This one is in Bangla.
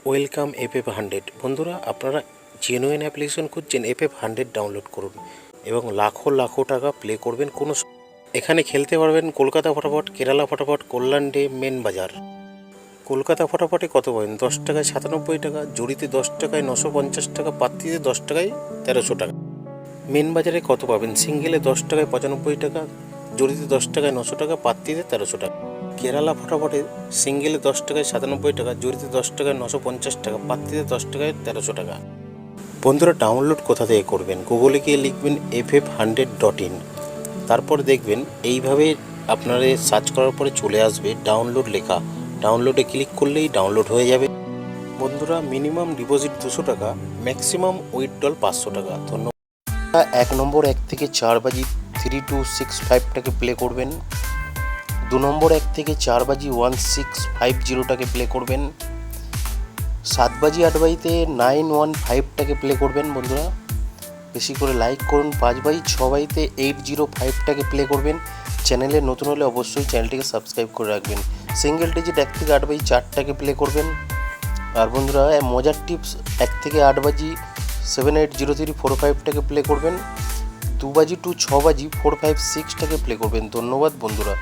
Welcome FF100। বন্ধুরা, আপনারা জেনুইন অ্যাপ্লিকেশন খুঁজছেন, FF100 ডাউনলোড করুন এবং লাখো লাখো টাকা প্লে করবেন। এখানে খেলতে পারবেন কলকাতা ফটাফট, কেরালা ফটাফট, কল্যাণ ডে, মেন বাজার। কলকাতা ফটাফটে কত পাবেন? 10 টাকায় 97 টাকা, জড়িতে 10 টাকায় 950 টাকা, পাত্তিতে 10 টাকায় 1300 টাকা। মেন বাজারে কত পাবেন? সিঙ্গেলে 10 টাকায় 95 টাকা, জড়িতে 10 টাকায় 900 টাকা, পাত্তিতে 1300 টাকা। কেরালা ফটাফটে সিঙ্গেলে 10 টাকায় 97 টাকা, জড়িতে 10 টাকায় 950 টাকা, পাত্তিতে 10 টাকায় 1300 টাকা। বন্ধুরা, ডাউনলোড কোথা থেকে করবেন? গুগলে গিয়ে লিখবেন ff100.in, তারপর দেখবেন এইভাবে আপনারা সার্চ করার পরে চলে আসবে ডাউনলোড লেখা। ডাউনলোডে ক্লিক করলেই ডাউনলোড হয়ে যাবে। বন্ধুরা, মিনিমাম ডিপোজিট 200 টাকা, ম্যাক্সিমাম উইথড্রল 500 টাকা। ধন্যবাদ। 1 নম্বর 1 থেকে 4 বাজি 3265টাকে প্লে করবেন। 2 নম্বর 1 থেকে 4 বাজি 1650টাকে প্লে করবেন। 7 বাজি 8 বাজিতে 915টাকে প্লে করবেন। বন্ধুরা, বেশি করে লাইক করুন। 5 বাজি 6 বাজিতে 805টাকে প্লে করবেন। চ্যানেলে নতুন হলে অবশ্যই চ্যানেলটিকে সাবস্ক্রাইব করে রাখবেন। সিঙ্গেল ডিজিট 1 থেকে 8 বাজি 4টাকে প্লে করবেন। আর বন্ধুরা, মজার টিপস, 1 থেকে 8 বাজি 780345টাকে প্লে করবেন। 2 বাজি টু 6 বাজি 456টাকে প্লে করবেন। ধন্যবাদ বন্ধুরা।